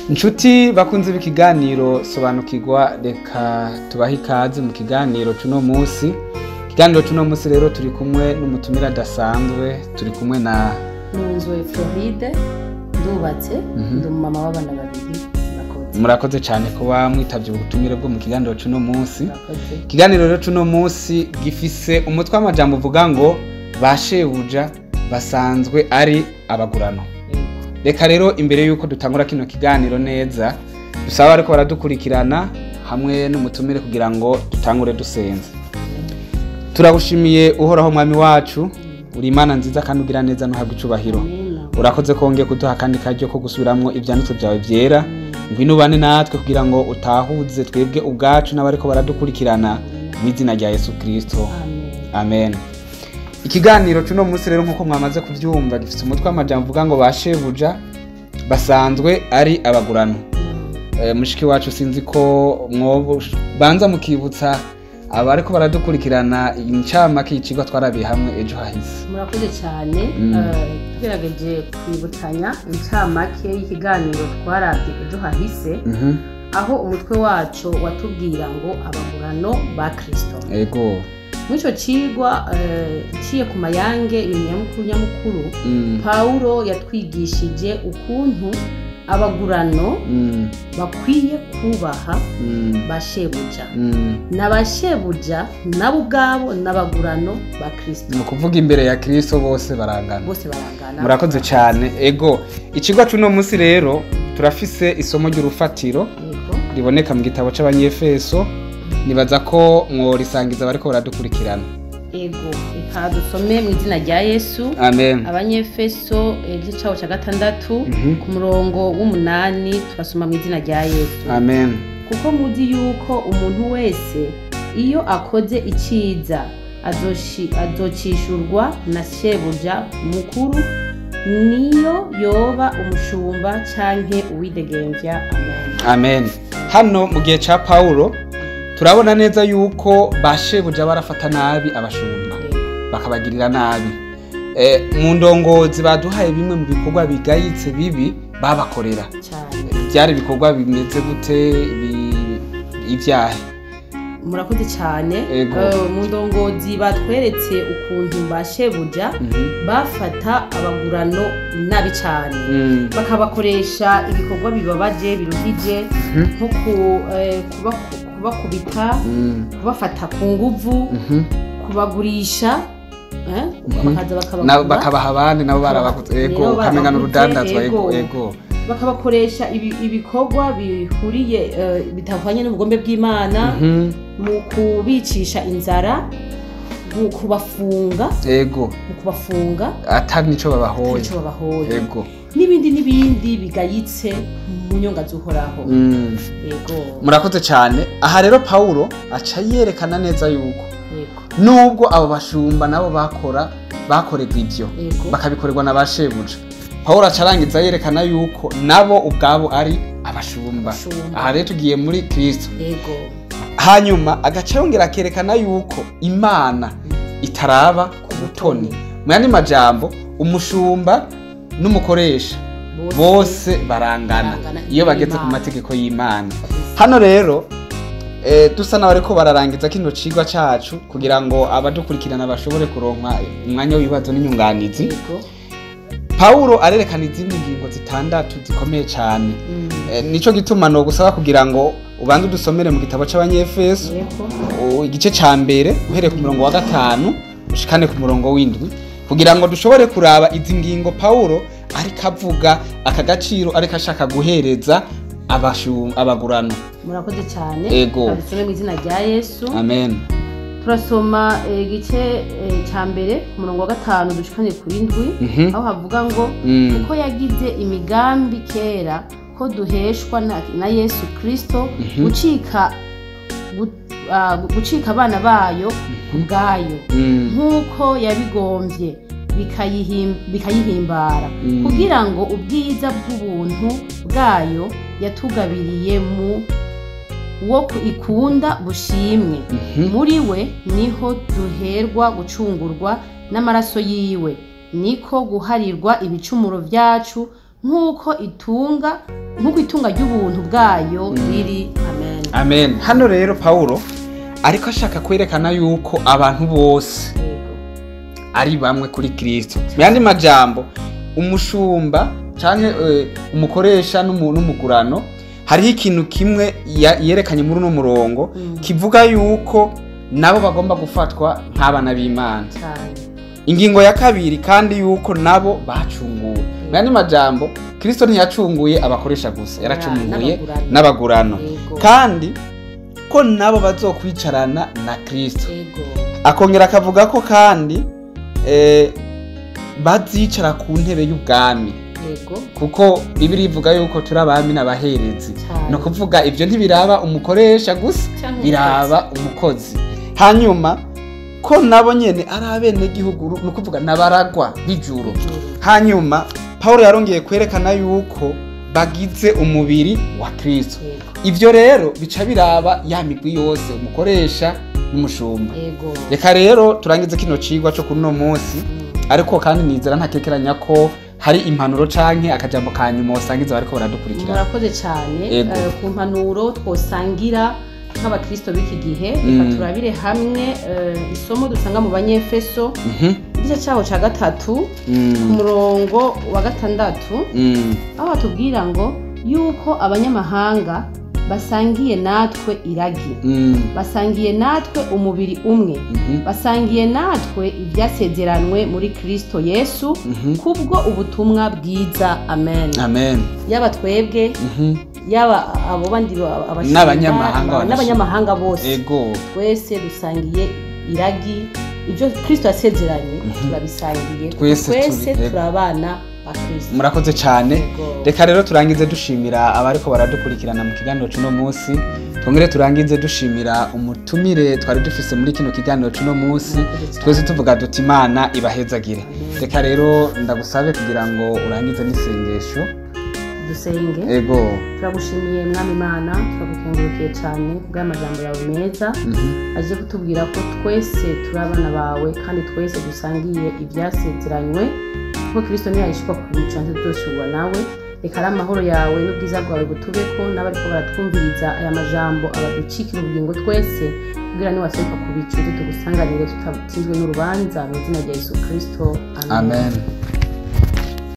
Inshuti bakunze b'ikiganiro sobanukirwa, reka tubahe ikaze mu kiganiro cuno munsi. Ikiganiro cuno munsi rero turi kumwe n'umutumira adasanzwe, turi kumwe na Nunzwe Floride, ndubatse, ndi mama w'abana babiri. Murakoze cyane kuba mwitavye ubutumire bwo mu kiganiro cuno munsi. Ikiganiro rero cuno munsi gifise umutwe w'amajambo uvuga ngo bashebuja basanzwe ari abagurano. Reka rero imbere yuko dutangura kino kiganiro neza, dusaba ariko baradukurikirana hamwe n'umutumire kugira ngo dutangure dusenze. Turagushimiye uhoraho mwami wacu, uri Imana nziza kandi ugira neza no habwa icubahiro. Urakoze kongeye kuduha kandi karyo ko gusubiramwo ivyanditswe byawe vyera. Ngwino ubane natwe kugira ngo utahuze twebwe ubwacu n'abariko baradukurikirana mu izina rya Yesu Kristo. Amen. Ikiganiro cuno munsi rero nkuko mwamaze kuvyumva gifite umutwe w'amajambo uvuga ngo bashebuja basanzwe ari abagurano. Mushiki wacu sinzi ko mwobo banza mukibutsa abariko baradukurikirana incamake y'icigwa twarabiye hamwe ejo hahise. Murakoze cyane. Tugerageje kwibutanya incamake y'ikiganiro twarabye ejo hahise, aho umutwe wacu watubwira ngo abagurano ba Kristo. Ego. Mwico cigwa ciye ku mayange nyamukuru, Paulo yatwigishije ukuntu abagurano bakwiye kubaha bashebuja. N'abashebuja nabo ubwabo n'abagurano ba Kristo. Ni kuvuga imbere ya Kristo bose barangana. Bose barangana. Murakoze cyane. Ego. Icigwa cuno munsi rero turafise isomo ry'urufatiro riboneka mu gitabo c'Abanyefeso. Nibaza ko mworisangiza bariko baradukurikirana. Ego, eka dusome mu izina rya Yesu. Amen. Abanyefeso igice cya 6 ku murongo w'8 turasoma mu izina rya Yesu. Amen. Kuko muzi yuko umuntu wese iyo akoze iciza azocishurwa na shebuja mukuru, niyo yoba umushumba canke uwidegemvya. Amen. Amen. Hano mu gihe ca Paulo turabona neza yuko bashebuja barafata nabi abashumba bakabagirira nabi. Mu ndongozi baduhaye bimwe mu bikorwa bigayitse bibi babakorera. Byari bikorwa bimeze gute ivyahe? Murakoze cyane. Mu ndongozi batweretse ukuntu bashebuja bafata abagurano nabi cyane, bakabakoresha ibikorwa bibabaje biruhije nko kubakubita, kubafata ku nguvu, kubagurisha, bakabaha abandi nabo barabakuze. Ego, kamengana urudandazwa. Ego. Bakabakoresha ibikorwa bihuriye bitavanye n'ubugombe bw'Imana, mu kubicisha inzara, mu kubafunga. Ego. Mu kubafunga atari nico babahoye. Ego. N'ibindi bigayitse mu nyonga zuhoraho. Ego. Murakoze cyane. Aha rero Paulo aca yerekana neza yuko nubwo abo bashumba nabo bakorega ivyo bakabikorerwa na bashebuja, Paulo acarangiza yerekana yuko nabo ubwabo ari abashumba. Aha rero tugiye muri Kristo. Ego. Hanyuma agaca yongera akerekana yuko Imana itaraba ku butoni. Mu yandi majambo, umushumba n'umukoresha bose barangana iyo bageze ku mategeko y'Imana. Hano rero dusa n'abariko bararangiza kino cigwa cacu kugira ngo abadukurikirana bashobore kuronka umwanya w'ibibazo n'inyunganizi. Paulo arerekana izindi ngingo zitandatu zikomeye cyane. Nico gituma no gusaba kugira ngo ubanze udusomere mu gitabo c'Abanyefeso igice ca mbere uhereye ku murongo wa 5 ushikane ku murongo w'7 kugira ngo dushobore kuraba izi ngingo Paulo ariko avuga aka gaciro ariko ashaka guhereza abagurano. Murakoze cyane. Abisome mu izina rya Yesu. Amen. Turasoma igice cya mbere ku murongo wa 5 dushikane ku 7 aho havuga ngo uko yagize imigambi kera ko duheshwa na Yesu Kristo gucika abana bayo ubwayo, nk'uko yabigombye bikayihimbara, kugira ngo ubwiza bw'ubuntu bwayo yatugabiriye mu wo ikunda bushimwe. Muri we niho duherwa gucungurwa n'amaraso yiwe, niko guharirwa ibicumuro vyacu nk'uko itunga ry'ubuntu bwayo riri. Amen. Amen. Hano rero Paulo ariko ashaka kwerekana yuko abantu bose ari bamwe kuri Kristo. Myandi majambo umushumba canke umukoresha n'umugurano hariho ikintu kimwe yerekanye muri uno murongo kivuga yuko nabo bagomba gufatwa nk'abana b'Imana. Ingingo ya kabiri kandi yuko nabo bacunguwe. Myandi majambo Kristo ntiyacunguye abakoresha gusa, yaracunguye n'abagurano. Kandi ko nabo bazokwicarana na Kristo. Akongera akavuga ko kandi bazicara ku ntebe y'ubwami. Kuko Bibiliya ivuga yuko turi abami n'abaherezi. No kuvuga ibyo ntibiraba umukoresha gusa, biraba umukozi. Hanyuma ko nabo nyene ari abene gihugu, no kuvuga nabaragwa bijuru. Hanyuma Paulo yarongeye kwerekana yuko bagize umubiri wa Kristo. Ivyo rero bica biraba ya migwi yose, umukoresha n'umushumba. Reka rero turangize kino cigwa cyo kuno munsi, ariko kandi nizera ntakekeranya ko hari impanuro canke akajambo kanyuma usangiza bariko baradukurikira. Murakoze cyane ku mpanuro twosangira nk'abakristo b'iki gihe. Reka turabire hamwe isomo dusanga mu Banyefeso igice cyaho ca 3 ku murongo wa 6 aho batubwira ngo yuko abanyamahanga basangiye natwe iragi, basangiye natwe umubiri umwe, basangiye natwe ibyasezeranwe muri Kristo Yesu kubwo ubutumwa bwiza. Amen. Amen. Yaba twebwe yaba abo bandi n'abanyamahanga bose, twese dusangiye iragi, ibyo Kristo yasezeranye turabisangiye, twese turabana. Murakoze cyane. Reka rero turangize dushimira abariko baradukurikirana mu kiganiro cy'uno munsi. Twongere turangize dushimira umutumire twari dufise muri kino kiganiro cy'uno munsi. Twese tuvuga duti Imana ibahezagire. Reka rero ndagusabe kugira ngo urangize n'isengesho. Dusenge. Turagushimiye Mwami Imana, turagukengurukiye cyane kubw'amajambo yawe meza aje kutubwira ko twese turabana bawe kandi twese dusangiye ibyasezeranywe kuko Kristo ntiyahishwa kubica ntituzoshyurwa nawe. Reka ari amahoro yawe n'ubwiza bwawe butubeko n'abariko baratwumviriza aya majambo abaducikira ubugingo twese kugira niwaseruka kubica tugusanganire tutatsinzwe n'urubanza mu izina rya Yesu Kristo. Amen.